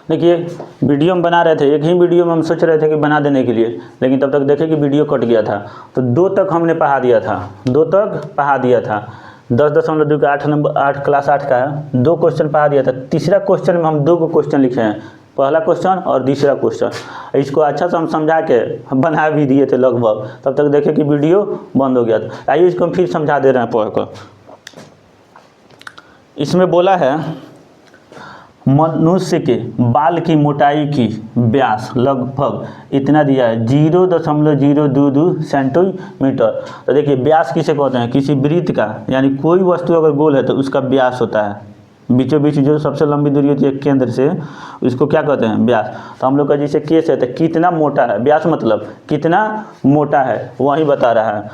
देखिए वीडियो हम बना रहे थे, एक ही वीडियो में हम सोच रहे थे कि बना देने के लिए, लेकिन तब तक देखे कि वीडियो कट गया था। तो 2 तक हमने पढ़ा दिया था, 2 तक पढ़ा दिया था। 10.2 का 8 नंबर 8 क्लास 8 का है, 2 क्वेश्चन पढ़ा दिया था। तीसरा क्वेश्चन में हम 2 को क्वेश्चन लिखे हैं, पहला क्वेश्चन और दूसरा क्वेश्चन। इसको अच्छा से हम समझा के बना भी दिए थे लगभग, तब तक देखे कि वीडियो बंद हो गया था। आइए इसको हम फिर समझा दे रहे हैं पढ़कर। इसमें बोला है मनुष्य के बाल की मोटाई की व्यास लगभग इतना दिया है 0.022 सेंटीमीटर। तो देखिए व्यास किसे कहते हैं, किसी वृत्त का, यानी कोई वस्तु अगर गोल है तो उसका व्यास होता है, बीचों बीच जो सबसे लंबी दूरी होती है केंद्र से, इसको क्या कहते हैं, व्यास। तो हम लोग का जैसे केस है तो कितना मोटा है, व्यास मतलब कितना मोटा है वही बता रहा है।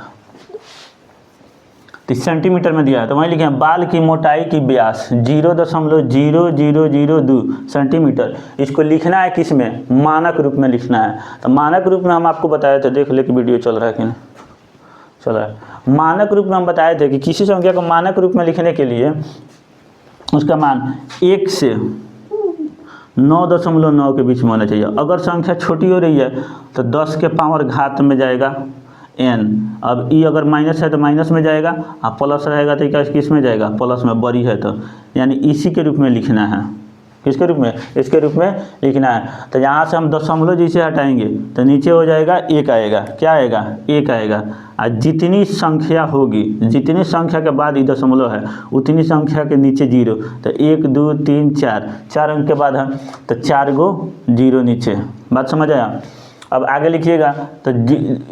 तो सेंटीमीटर में दिया है तो वहीं लिखे हैं बाल की मोटाई की व्यास 0.0002 सेंटीमीटर। इसको लिखना है किस में, मानक रूप में लिखना है। तो मानक रूप में हम आपको बताए थे, देख ले कि वीडियो चल रहा है कि नहीं चल रहा है। मानक रूप में हम बताए थे कि किसी संख्या को मानक रूप में लिखने के लिए उसका मान 1 से 9.9 के बीच में होना चाहिए। अगर संख्या छोटी हो रही है तो 10 के पावर घात में जाएगा n। अब ई अगर माइनस है तो माइनस में जाएगा, और प्लस रहेगा तो क्या किस में जाएगा, प्लस में, बड़ी है तो, यानी इसी के रूप में लिखना है। किसके रूप में, इसके रूप में लिखना है। तो यहाँ से हम दशमलव जैसे हटाएंगे तो नीचे हो जाएगा 1 आएगा, क्या आएगा, 1 आएगा। और जितनी संख्या होगी, जितनी संख्या के बाद ये दशमलव है उतनी संख्या के नीचे 0। तो 1 2 3 4 अंक के बाद है तो 4 गो 0 नीचे। बात समझ आया। अब आगे लिखिएगा तो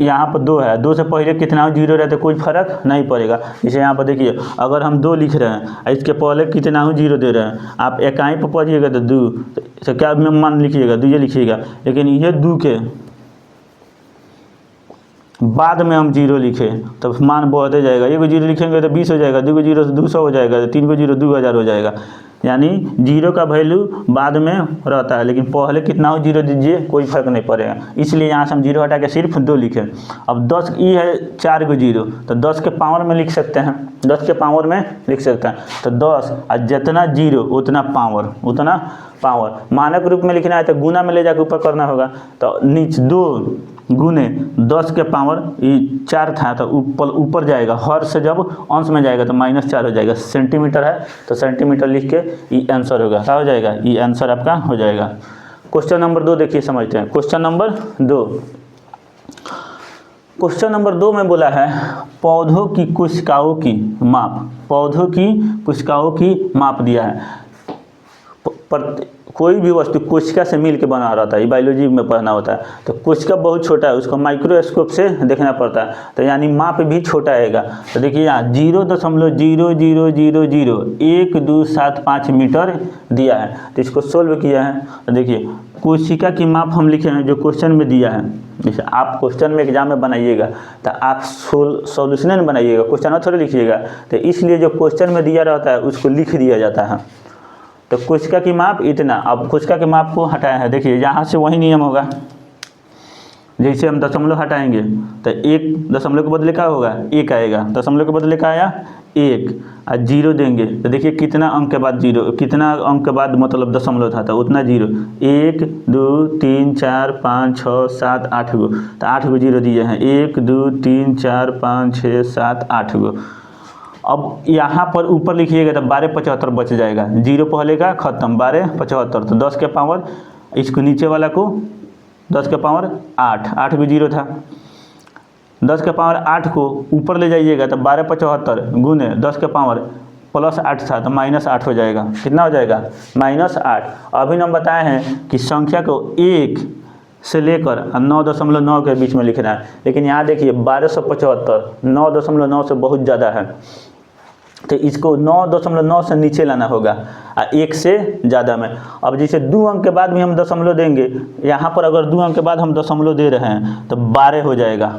यहाँ पर 2 है, 2 से पहले कितना 0 रहता है कोई फर्क नहीं पड़ेगा। जैसे यहाँ पर देखिए अगर हम 2 लिख रहे हैं इसके पहले कितना 0 दे रहे हैं, आप इकाई पर पढ़िएगा तो 2, तो क्या मान लिखिएगा 2 ये लिखिएगा। लेकिन ये 2 के बाद में हम 0 लिखे तो मान बढ़ते जाएगा। 1 को 0 लिखेंगे तो 20 हो जाएगा, 2 को 0 से 200 हो जाएगा, 3 को 0 2000 हो जाएगा। यानी 0 का वैल्यू बाद में रहता है, लेकिन पहले कितना हो 0 दीजिए कोई फर्क नहीं पड़ेगा। इसलिए यहाँ से हम 0 हटा के सिर्फ 2 लिखें। अब 10 ई है 4 को 0 तो 10 के पावर में लिख सकते हैं, 10 के पावर में लिख सकते हैं। तो 10 और जितना 0 उतना पावर, उतना पावर। मानक रूप में लिखना है तो गुना में ले जाकर ऊपर करना होगा। तो नीचे 2 गुने 10 के पावर ये 4 था तो ऊपर जाएगा, हर से जब अंश में जाएगा तो -4 हो जाएगा। सेंटीमीटर है तो सेंटीमीटर लिख के ये आंसर होगा, क्या हो जाएगा, ये आंसर आपका हो जाएगा। क्वेश्चन नंबर 2 देखिए समझते हैं। क्वेश्चन नंबर 2, क्वेश्चन नंबर 2 में बोला है पौधों की कोशिकाओं की माप, पौधों की कोशिकाओं की माप दिया है। पर कोई भी वस्तु कोशिका से मिल के बना रहता है, ये बायोलॉजी में पढ़ना होता है। तो कोशिका बहुत छोटा है, उसको माइक्रोस्कोप से देखना पड़ता है, तो यानी माप भी छोटा आएगा। तो देखिए यहाँ 0.00001275 मीटर दिया है। तो इसको सोल्व किया है तो देखिए कोशिका की माप हम लिखे हैं जो क्वेश्चन में दिया है। जैसे आप क्वेश्चन में एग्जाम में बनाइएगा तो आप सॉल्यूशन में बनाइएगा, क्वेश्चन में थोड़े लिखिएगा। तो इसलिए जो क्वेश्चन में दिया रहता है उसको लिख दिया जाता है। तो कोशिका की माप इतना। अब कोशिका के माप को हटाया है, देखिए यहाँ से वही नियम होगा। जैसे हम दशमलव हटाएंगे तो 1 दशमलव के बदले क्या होगा, 1 आएगा। दशमलव के बदले क्या आया 1, और 0 देंगे तो देखिए कितना अंक के बाद 0, कितना अंक के बाद मतलब दशमलव था तो उतना 0। 1 2 3 4 5 6 7 8 गो, तो 8 गो 0 दिए हैं। 1 2 3 4 5 6 7 8 गो। अब यहाँ पर ऊपर लिखिएगा तो 1275 बच जाएगा, 0 पहले का खत्म, 1275। तो 10 के पावर, इसको नीचे वाला को 10 के पावर 8, 8 भी 0 था। 10 के पावर 8 को ऊपर ले जाइएगा तो 1275 गुने 10 के पावर +8 था तो -8 हो जाएगा। कितना हो जाएगा, -8। अभी हम बताए हैं कि संख्या को 1 से लेकर 9.9 के बीच में लिखना है, लेकिन यहाँ देखिए 1275 9.9 से बहुत ज़्यादा है, तो इसको 9.9 से नीचे लाना होगा, 1 से ज़्यादा में। अब जैसे 2 अंक के बाद भी हम दशमलव देंगे, यहाँ पर अगर 2 अंक के बाद हम दशमलव दे रहे हैं तो 12 हो जाएगा,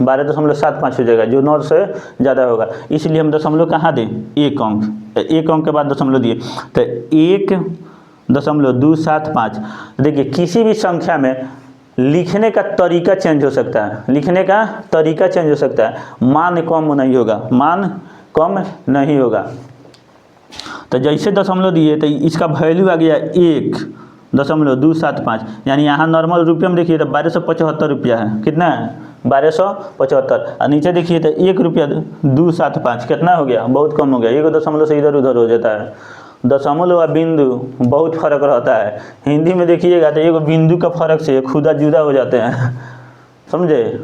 12.75 हो जाएगा, जो 9 से ज़्यादा होगा। इसलिए हम दशमलव कहाँ दें, 1 अंक, 1 अंक के बाद दशमलव दिए तो 1.275। देखिए किसी भी संख्या में लिखने का तरीका चेंज हो सकता है, लिखने का तरीका चेंज हो सकता है, मान कम नहीं होगा, मान कम नहीं होगा। तो जैसे दशमलव दिए तो इसका वैल्यू आ गया 1, 0.275, यानी यहाँ नॉर्मल रुपये में देखिए तो 1275 रुपया है। कितना है? 1275। और नीचे देखिए तो 1.275 कितना हो गया? बहुत कम हो गया। 1 दशमलव से इधर उधर हो जाता है। दशमलव और बिंदु बहुत फर्क रहता है। हिंदी में देखिएगा तो एक बिंदु का फर्क से खुदा जुदा हो जाते हैं, समझे?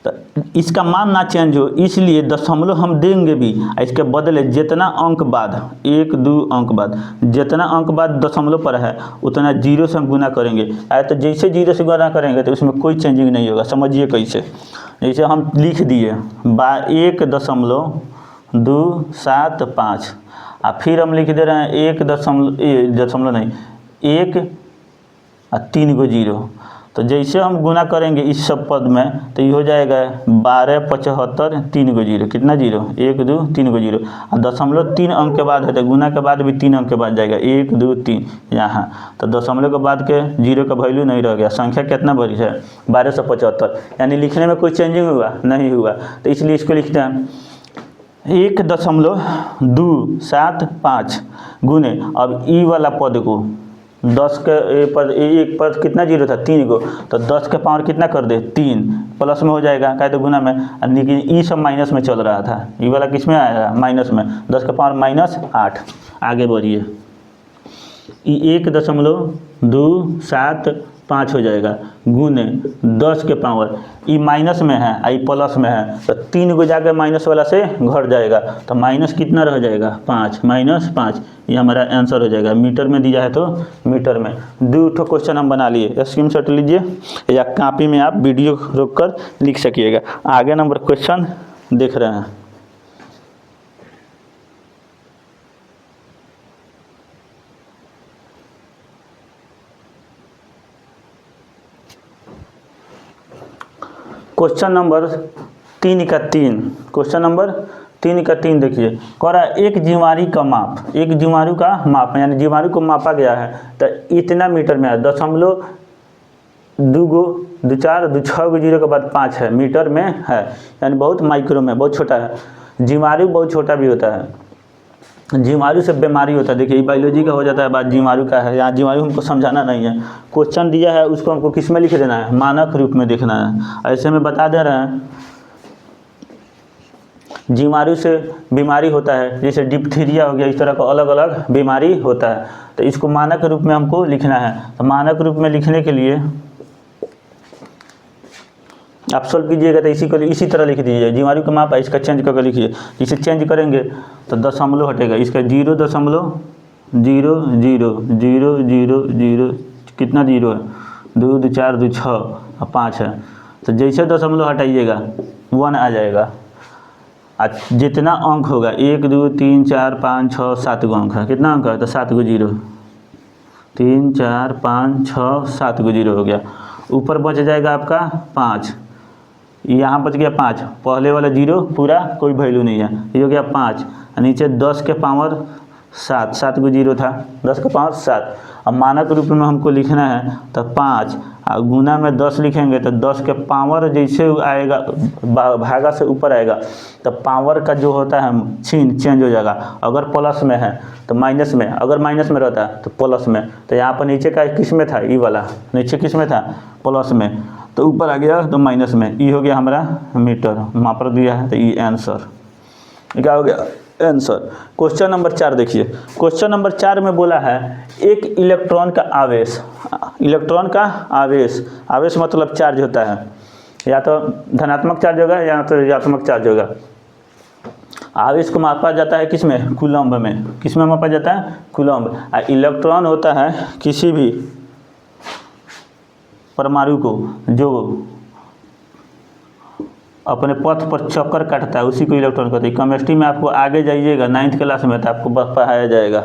तो इसका मान ना चेंज हो इसलिए दशमलव हम देंगे भी, इसके बदले जितना अंक बाद 1 2 अंक बाद जितना अंक बाद दशमलव पर है उतना जीरो से हम गुना करेंगे। तो जैसे जीरो से गुना करेंगे तो उसमें कोई चेंजिंग नहीं होगा। समझिए कैसे? जैसे हम लिख दिए 1.275 और फिर हम लिख दे रहे हैं 1 गो जीरो। तो जैसे हम गुना करेंगे इस सब पद में तो ये हो जाएगा 1275 3 गो जीरो। कितना जीरो? 1 2 3 गो जीरो। और दशमलव 3 अंक के बाद है तो गुना के बाद भी 3 अंक के बाद जाएगा 1 2 3 यहाँ। तो दशमलव के बाद के जीरो का वैल्यू नहीं रह गया। संख्या कितना बढ़ी है? 1275। यानी लिखने में कोई चेंजिंग हुआ नहीं हुआ। तो इसलिए इसको लिखते हैं 1.275 गुने, अब ई वाला पद को 10 के एक पद कितना जीरो था? 3 गो। तो 10 के पावर कितना कर दे? 3 प्लस में हो जाएगा क्या? तो गुना में। लेकिन ई सब माइनस में चल रहा था। ई वाला किस में आएगा? माइनस में। 10 के पावर -8। आगे बढ़िए। ई 1.275 हो जाएगा गुने 10 के पावर, ई माइनस में है आई प्लस में है तो 3 गो जाकर माइनस वाला से घट जाएगा। तो माइनस कितना रह जाएगा? 5 -5। ये हमारा आंसर हो जाएगा। मीटर में दिया है तो मीटर में। 2 क्वेश्चन हम बना लिए। स्क्रीनशॉट लीजिए या कॉपी में आप वीडियो रोक कर लिख सकिएगा। आगे नंबर क्वेश्चन देख रहे हैं। क्वेश्चन नंबर 3 का 3। क्वेश्चन नंबर 3 का 3 देखिए, कह रहा है एक जीवाणु का माप, एक जीवाणु का माप यानी जीवाणु को मापा गया है तो इतना मीटर में है। 0.2 गो 2 4 2 6 गो जीरो के बाद 5 है मीटर में है, यानी बहुत माइक्रो में, बहुत छोटा है। जीवाणु बहुत छोटा भी होता है। जीवाणु से बीमारी होता है। देखिए बायोलॉजी का हो जाता है, बात जीवाणु का है। यहाँ जीवाणु हमको समझाना नहीं है। क्वेश्चन दिया है उसको हमको किस में लिख देना है? मानक रूप में देखना है। ऐसे में बता दे रहे हैं जीवाणु से बीमारी होता है, जैसे डिप्थीरिया हो गया, इस तरह का अलग अलग बीमारी होता है। तो इसको मानक रूप में हमको लिखना है। तो मानक रूप में लिखने के लिए आप सॉल्व कीजिएगा तो इसी तरह लिख दीजिए। जीवाणु का माप है, इसका चेंज करके लिखिए। इसे चेंज करेंगे तो दशमलव हटेगा, इसका 0.000000 कितना जीरो है? 2 2 4 2 6 और 5 है। तो जैसे दशमलव हटाइएगा 1 आ जाएगा। जितना अंक होगा 1 2 3 4 5 6 7 गो अंक है। कितना अंक है? तो 7 गो जीरो। 3 4 5 6 7 गो जीरो हो गया। ऊपर बच जाएगा आपका 5, यहाँ बच गया 5। पहले वाला जीरो पूरा कोई वैल्यू नहीं है, ये हो गया 5। नीचे 10 के पावर 7, 7 गो जीरो था, 10 के पावर 7। अब मानक रूप में हमको लिखना है तो 5 और गुना में 10 लिखेंगे तो 10 के पावर जैसे आएगा भागा से ऊपर आएगा तो पावर का जो होता है चिन्ह चेंज हो जाएगा। अगर प्लस में है तो माइनस में, अगर माइनस में रहता है तो प्लस में। तो यहाँ पर नीचे का किस में था? ई वाला नीचे किस में था? प्लस में। तो ऊपर आ गया तो माइनस में। ई हो गया हमारा मीटर, मापर दिया है तो ई आंसर। क्या हो गया? आंसर। क्वेश्चन नंबर 4 देखिए। क्वेश्चन नंबर 4 में बोला है एक इलेक्ट्रॉन का आवेश, इलेक्ट्रॉन का आवेश, आवेश मतलब चार्ज होता है, या तो धनात्मक चार्ज होगा या तो ऋणात्मक चार्ज होगा। आवेश को मापा जाता है किस में? कूलम्ब में। किस में मापा जाता है? कूलम्ब। इलेक्ट्रॉन होता है किसी भी परमाणु को जो अपने पथ पर चक्कर काटता है उसी को इलेक्ट्रॉन कहते हैं। केमिस्ट्री में आपको आगे जाइएगा 9th क्लास में तो आपको पढ़ाया जाएगा।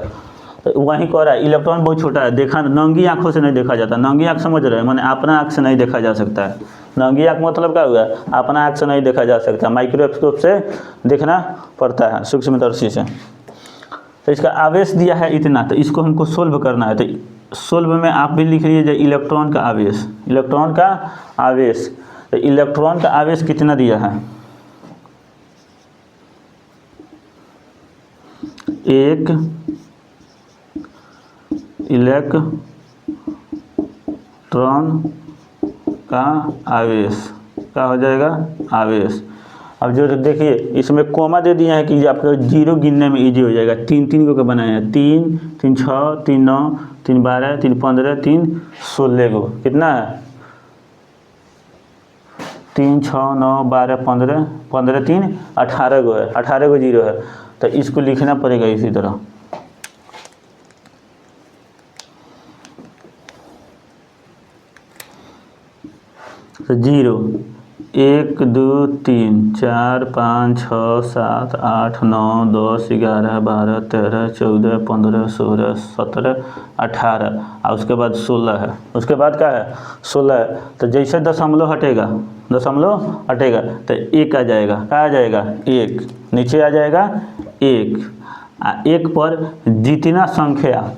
तो वहीं कह रहा है इलेक्ट्रॉन बहुत छोटा है, देखा नंगी आँखों से नहीं देखा जाता। नंगी आँख समझ रहे हैं, माने अपना आँख से नहीं देखा जा सकता है। नंगी आँख मतलब क्या हुआ? अपना आँख से नहीं देखा जा सकता, माइक्रोस्कोप से देखना पड़ता है, सूक्ष्मदर्शी से। तो इसका आवेश दिया है इतना, तो इसको हमको सोल्व करना है। तो सोल्व में आप भी लिख लीजिए इलेक्ट्रॉन का आवेश, इलेक्ट्रॉन का आवेश। तो इलेक्ट्रॉन का आवेश कितना दिया है? 1 इलेक्ट्रॉन का आवेश, क्या हो जाएगा, आवेश। अब जो देखिए इसमें कोमा दे दिए हैं कि आपको जीरो गिनने में इजी हो जाएगा। 3 3 को बनाए हैं, 3 3 6 3 9 3 12 3 15 3 16 को, कितना है 3 6 9 12 15 15 3 18 को है, 18 को जीरो है, तो इसको लिखना पड़ेगा इसी तरह। तो 0 1 2 3 4 5 6 7 8 9 10 11 12 13 14 15 16 17 18 और उसके बाद 16 है, उसके बाद क्या है 16 है। तो जैसे दशमलव हटेगा, दशमलव हटेगा तो 1 आ जाएगा, क्या आ जाएगा 1, नीचे आ जाएगा 1। 1 पर जितना संख्या,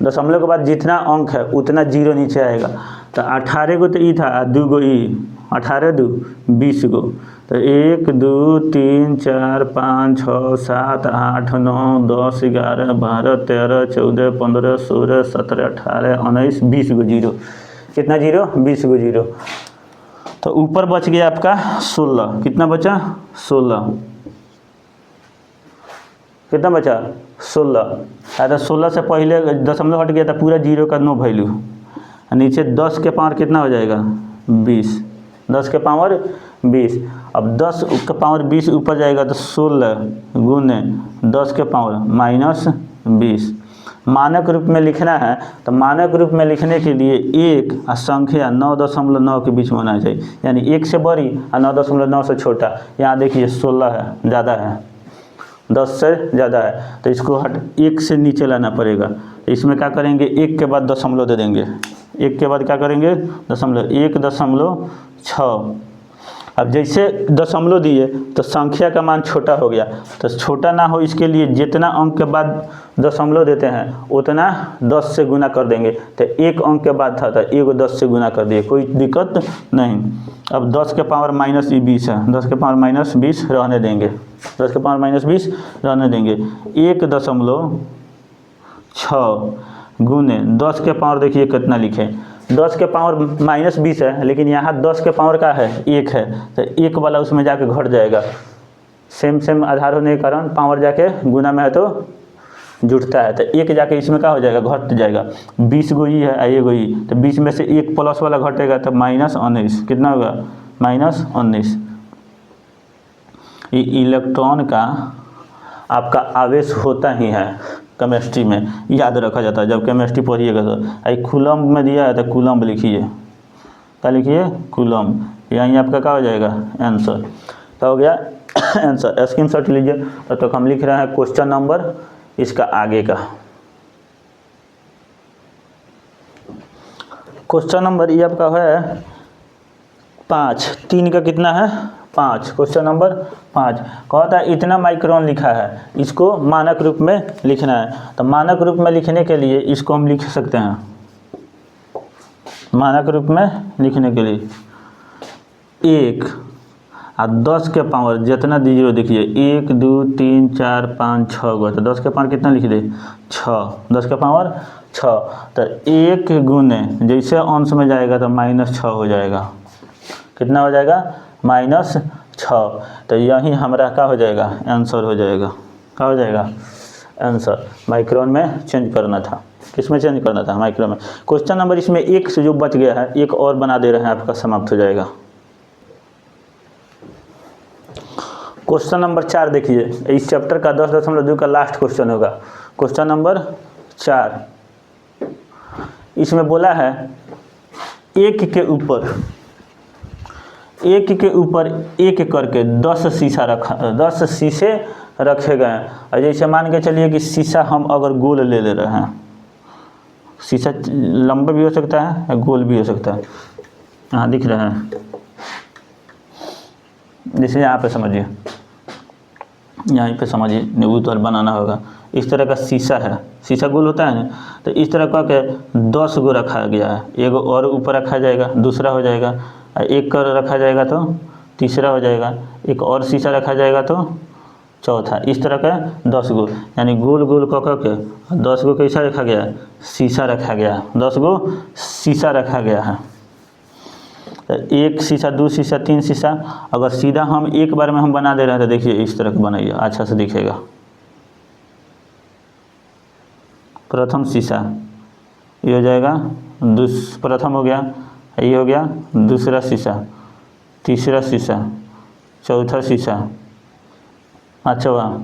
दशमलव के बाद जितना अंक है उतना जीरो नीचे आएगा। तो 18 को तो ई था, 2 को ई, 18 2 20 को, तो 1 2 3 4 5 6 7 8 9 10 11 12 13 14 15 16 17 18 19 20 को जीरो, कितना जीरो 20 को जीरो। तो ऊपर बच गया आपका 16, कितना बचा 16, कितना बचा 16। अरे 16 से पहले दशमलव हट गया था, पूरा जीरो का नो वैल्यू। नीचे 10 के पावर कितना हो जाएगा 20, 10 के पावर 20। अब 10 के पावर 20 ऊपर जाएगा तो 16 गुने 10 के पावर माइनस 20। मानक रूप में लिखना है तो मानक रूप में लिखने के लिए एक संख्या 9.9 के बीच में होना चाहिए, यानी 1 से बड़ी और 9.9 से छोटा। यहाँ देखिए 16 है, ज़्यादा है, 10 से ज़्यादा है, तो इसको हट 1 से नीचे लाना पड़ेगा। इसमें क्या करेंगे 1 के बाद दशमलव दे देंगे, 1 के बाद क्या करेंगे दशमलव, 1.6। अब जैसे दशमलव दिए तो संख्या का मान छोटा हो गया, तो छोटा ना हो इसके लिए जितना अंक के बाद दशमलव देते हैं उतना 10 से गुना कर देंगे। तो 1 अंक के बाद था तो 1 10 से गुना कर दिए, कोई दिक्कत नहीं। अब 10 के पावर माइनस 20 है, 10 के पावर माइनस 20 रहने देंगे, 10 के पावर माइनस 20 रहने देंगे। 1.6 गुने 10 के पावर देखिए कितना लिखे, 10 के पावर माइनस 20 है, लेकिन यहाँ 10 के पावर का है 1 है, तो 1 वाला उसमें जाके घट जाएगा। सेम आधार होने के कारण पावर जाके गुना में है तो जुड़ता है, तो 1 जाके इसमें क्या हो जाएगा घट जाएगा। 20 गो ई है, ये गो ई, तो 20 में से 1 प्लस वाला घटेगा तो माइनस 19, कितना होगा माइनस 19। ये इलेक्ट्रॉन का आपका आवेश होता ही है, केमिस्ट्री में याद रखा जाता है। जब केमिस्ट्री पढ़िएगा तो आई कूलम्ब में दिया है तो कूलम्ब लिखिए, क्या लिखिए कूलम्ब, यहीं आपका क्या हो जाएगा आंसर। क्या हो गया आंसर, स्क्रीनशॉट लीजिए। तो हम लिख रहे हैं क्वेश्चन नंबर इसका आगे का। क्वेश्चन नंबर ये आपका है 5, 3 का कितना है 5, क्वेश्चन नंबर 5। कहता है इतना माइक्रोन लिखा है, इसको मानक रूप में लिखना है। तो मानक रूप में लिखने के लिए इसको हम लिख सकते हैं, मानक रूप में लिखने के लिए 1 और 10 के पावर जितना दीजिए देखिए 1 2 3 4 5 6 गो, तो 10 के पावर कितना लिख दे 6, 10 के पावर 6। तो 1 गुने जैसे अंश में जाएगा तो माइनस 6 हो जाएगा, कितना हो जाएगा माइनस 6। तो यही हमारा क्या हो जाएगा आंसर हो जाएगा, क्या हो जाएगा आंसर। माइक्रोन में चेंज करना था, किस में चेंज करना था माइक्रोन में। क्वेश्चन नंबर इसमें 1 से जो बच गया है एक और बना दे रहे हैं, आपका समाप्त हो जाएगा। क्वेश्चन नंबर 4 देखिए, इस चैप्टर का 10.2 का लास्ट क्वेश्चन होगा। क्वेश्चन नंबर 4 इसमें बोला है एक के ऊपर एक करके 10 शीशा रखा, 10 शीशे रखे गए हैं। और जैसे मान के चलिए कि शीशा हम अगर गोल ले रहे हैं, शीशा लंबा भी हो सकता है या गोल भी हो सकता है, यहाँ दिख रहा है, जैसे यहाँ पे समझिए, यहीं पे समझिए नींबू तो बनाना होगा। इस तरह का शीशा है, शीशा गोल होता है ना, तो इस तरह का के 10 गो रखा गया है। एक और ऊपर रखा जाएगा, दूसरा हो जाएगा, एक कर रखा जाएगा तो तीसरा हो जाएगा, एक और शीशा रखा जाएगा तो चौथा। इस तरह का 10 गो, यानी गोल गोल क के 10 गो कैसा रखा गया है, शीशा रखा गया है, 10 गो शीशा रखा गया है। तो 1 शीशा, 2 शीशा, 3 शीशा। अगर सीधा हम एक बार में हम बना दे रहे हैं तो देखिए इस तरह का बनाइए, अच्छा से दिखेगा। प्रथम शीशा ये हो जाएगा, प्रथम हो गया, ये हो गया दूसरा शीशा, तीसरा शीशा, चौथा शीशा, पाँचवा,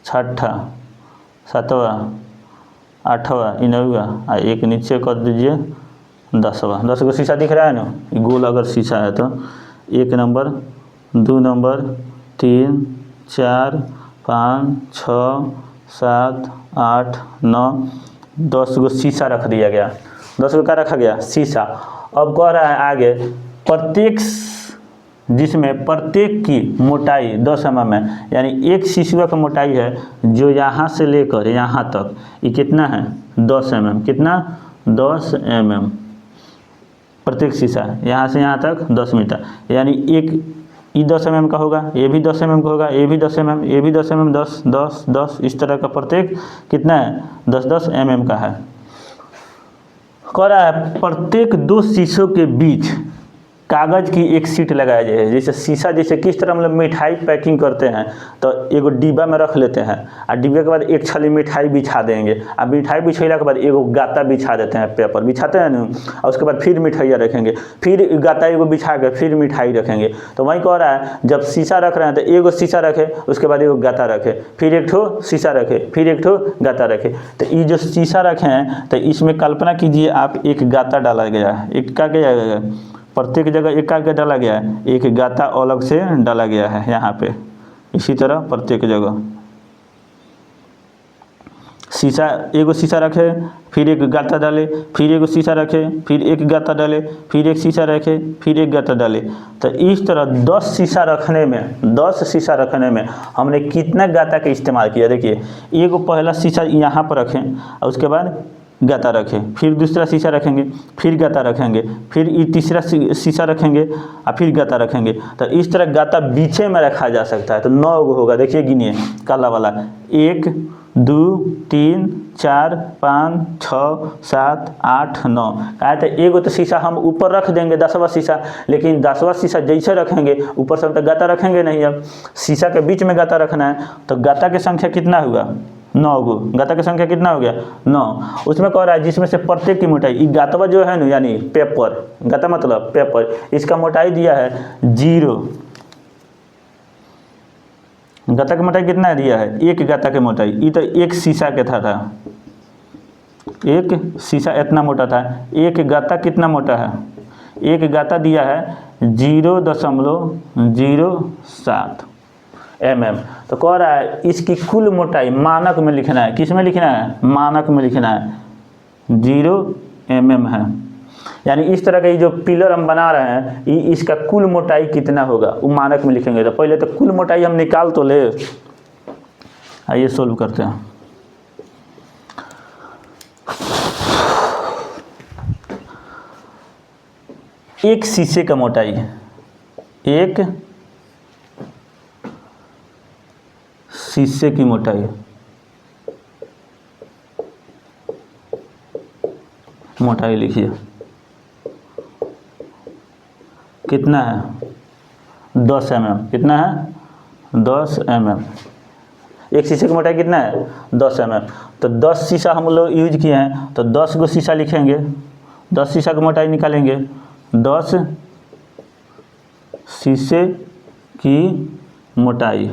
छठा, सातवां, आठवां, नौवां, और एक नीचे कर दीजिए 10वां। 10 गो शीशा दिख रहा है ना, गोल अगर शीशा है तो 1 नंबर, 2 नंबर, 3, 4, 5, 6, 7, 8, 9, 10 गो शीशा रख दिया गया। 10 गो क्या रखा गया, शीशा। अब कह रहा है आगे, प्रत्येक जिसमें प्रत्येक की मोटाई 10 mm है, यानी एक शीशा का मोटाई है जो यहाँ से लेकर यहाँ तक, ये कितना है 10 mm, कितना 10 mm प्रत्येक शीशा, यहाँ से यहाँ तक 10 मीटर, यानी एक ये 10 mm का होगा, ये भी 10 mm का होगा, ये भी 10 mm, ये भी 10 mm, 10 10 10, इस तरह का प्रत्येक कितना है 10 10 mm का है। कह रहा है प्रत्येक 2 शीशों के बीच कागज़ की एक सीट लगाया जाए। जैसे शीशा, जैसे किस तरह मतलब मिठाई पैकिंग करते हैं तो एगो डिब्बा में रख लेते हैं, और डिब्बे के बाद एक छली मिठाई बिछा देंगे, और मिठाई बिछैला के बाद एगो गाता बिछा देते हैं, पेपर बिछाते हैं ना, और उसके बाद फिर मिठाइयाँ रखेंगे, फिर गाता एगो बिछा के फिर मिठाई रखेंगे। तो वही कह रहा है जब शीशा रख रहे हैं तो एगो शीशा रखे, उसके बाद एगो गाता रखे, फिर एक ठो शीशा रखे, फिर एक ठो गाता रखे। तो ये जो शीशा रखे हैं तो इसमें कल्पना कीजिए आप, एक गाता डाला गया है, एक का क्या गया, प्रत्येक जगह एक का डाला गया है, एक गाता अलग से डाला गया है यहाँ पे। इसी तरह प्रत्येक जगह शीशा, एगो शीशा रखे, फिर एक गाता डाले, फिर एगो शीशा रखे, फिर एक गाता डाले, फिर एक शीशा रखे, फिर एक गाता डाले। तो इस तरह 10 शीशा रखने में, 10 शीशा रखने में हमने कितना गाता का इस्तेमाल किया। देखिए एगो पहला शीशा यहाँ पर रखें, और उसके बाद गाता रखें, फिर दूसरा शीशा रखेंगे, फिर गाता रखेंगे, फिर ये तीसरा शीशा रखेंगे, और फिर गाता रखेंगे। तो इस तरह गाता बीचे में रखा जा सकता है। तो 9 गो होगा, देखिए गिनिए काला वाला, 1 2 3 4 5 6 7 8 9। कहा तो एगो तो शीशा हम ऊपर रख देंगे 10वां शीशा, लेकिन 10वां शीशा जैसे रखेंगे ऊपर से हम तो गाता रखेंगे नहीं, अब शीशा के बीच में गाता रखना है। तो गाता की संख्या कितना हुआ, 9 गो। गाता की संख्या कितना हो गया, 9। उसमें कह रहा है जिसमें से प्रत्येक की मोटाई, ये गातवा जो है ना, यानी पेपर, गाता मतलब पेपर, इसका मोटाई दिया है 0। गाता की मोटाई कितना दिया है, एक गाता की मोटाई, ये तो एक शीशा के था, एक शीशा इतना मोटा था। एक गाता कितना मोटा है, एक गाता दिया है 0.07 mm। तो कह रहा है इसकी कुल मोटाई मानक में लिखना है, किस में लिखना है, मानक में लिखना है, 0 mm है। यानी इस तरह के जो पिलर हम बना रहे हैं, ये इसका कुल मोटाई कितना होगा वो मानक में लिखेंगे। तो पहले तो कुल मोटाई हम निकाल तो ले, आइए सोल्व करते हैं। एक शीशे का मोटाई, एक शीशे की मोटाई, मोटाई लिखिए कितना है, 10 mm। कितना है, 10 mm। एक शीशे की मोटाई कितना है, 10 mm। तो 10 शीशा हम लोग यूज किए हैं, तो 10 गो शीशा लिखेंगे, 10 शीशा की मोटाई निकालेंगे, 10 शीशे की मोटाई,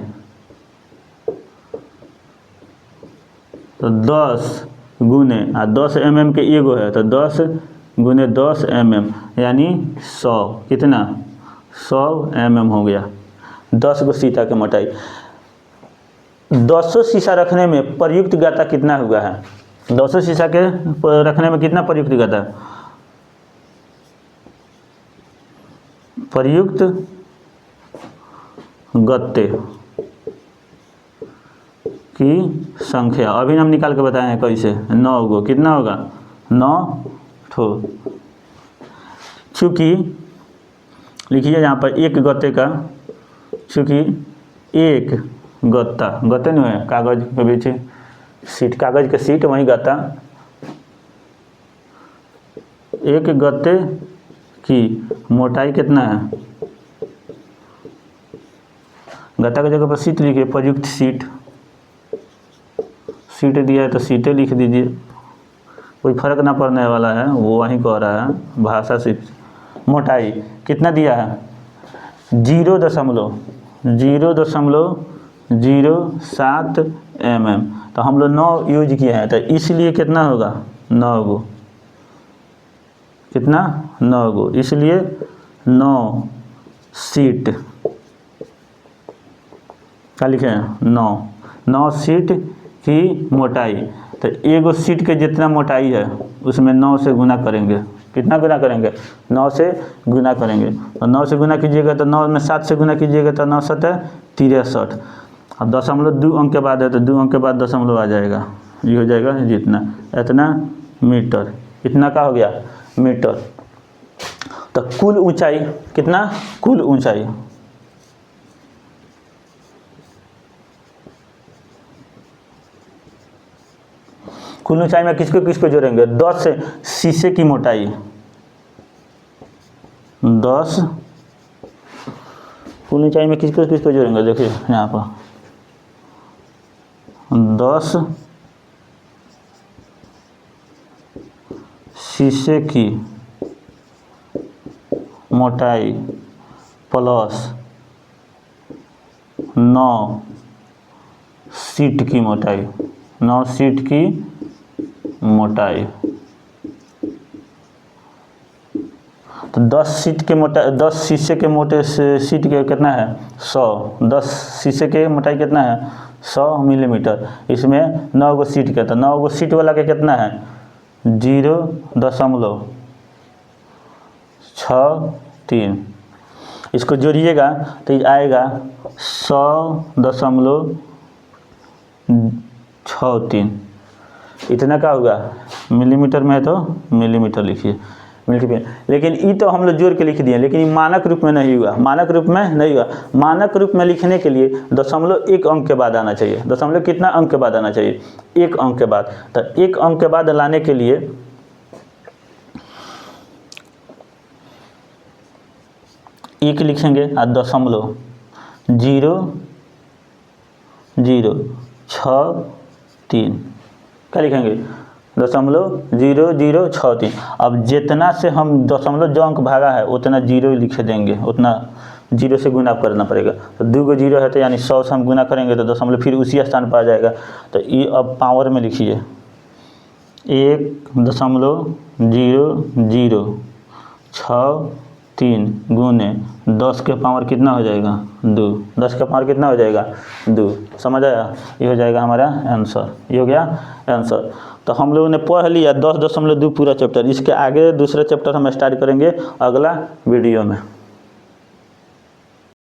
तो 10 गुने 10 mm के एगो है, तो 10 गुने 10 mm यानी 100, कितना 100 mm हो गया। 10 गो शीशा की मोटाई। 200 शीशा रखने में प्रयुक्त गाता कितना हुआ है, 200 शीशा के रखने में कितना प्रयुक्त गाता, प्रयुक्त गत्ते की संख्या अभी हम निकाल के बताए हैं कैसे, 9 गो। कितना होगा, 9 ठो। चूँकि लिखिए यहाँ पर एक गत्ते का, चूँकि एक गत्ता, गत्ते नहीं है कागज के बीच सीट, कागज के सीट वही गत्ता। एक गत्ते की मोटाई कितना है, गत्ता की जगह पर सीट लिखिए, प्रयुक्त सीट, सीट दिया है तो सीटें लिख दीजिए, कोई फर्क ना पड़ने वाला है, वो वहीं कह रहा है भाषा से। मोटाई कितना दिया है 0.07 mm, तो हम लोग 9 यूज किए हैं, तो इसलिए कितना होगा 9 गो, कितना 9 गो, इसलिए 9 सीट, क्या लिखे हैं 9 सीट की मोटाई, तो एगो सीट के जितना मोटाई है उसमें 9 से गुना करेंगे, कितना गुना करेंगे 9 से गुना करेंगे, तो 9 से गुना कीजिएगा तो 9 में 7 से गुना कीजिएगा तो 9 7 63, अब 2 अंक के बाद है तो 2 अंक के बाद दशमलव आ जाएगा, ये हो जाएगा जितना, इतना मीटर, इतना का हो गया मीटर। तो कुल ऊंचाई कितना, कुल ऊंचाई कुल ऊंचाई में किसको किसको जोड़ेंगे, 10 से शीशे की मोटाई 10, कुल ऊंचाई में किसको किसको जोड़ेंगे, देखिए यहाँ पर 10 शीशे की मोटाई प्लस 9 सीट की मोटाई, 9 सीट की मोटाई, तो 10 सीट के मोटा 10 शीशे के मोटे से सीट के कितना है 100, 10 शीशे के मोटाई कितना है 100 मिलीमीटर, इसमें 9 गो सीट का, तो 9 गो सीट वाला के कितना है 0.63, इसको जोड़िएगा तो ये आएगा 100.63, इतना का होगा मिलीमीटर में है तो मिलीमीटर लिखिए, लेकिन ये तो हम लोग जोड़ के लिख दिए, लेकिन ये मानक रूप में नहीं हुआ, मानक रूप में नहीं हुआ। मानक रूप में लिखने के लिए 0.1 अंक के बाद आना चाहिए, दशमलव कितना अंक के बाद आना चाहिए 1 अंक के बाद, तो 1 अंक के बाद लाने के लिए 1 लिखेंगे और 0.0063 क्या लिखेंगे 0.0063, अब जितना से हम दशमलव जो अंक भागा है उतना 0 लिख देंगे, उतना 0 से गुना करना पड़ेगा, तो 2 गो 0 है तो यानी 100 से हम गुना करेंगे तो दशमलव फिर उसी स्थान पर आ जाएगा, तो ये अब पावर में लिखिए 1.0063 गुने 10 के पावर कितना हो जाएगा 2, 10 का पावर कितना हो जाएगा 2, समझ आया, ये हो जाएगा हमारा आंसर, ये हो गया आंसर। तो हम लोगों ने पढ़ लिया 10.2 पूरा चैप्टर, इसके आगे दूसरा चैप्टर हम स्टार्ट करेंगे अगला वीडियो में।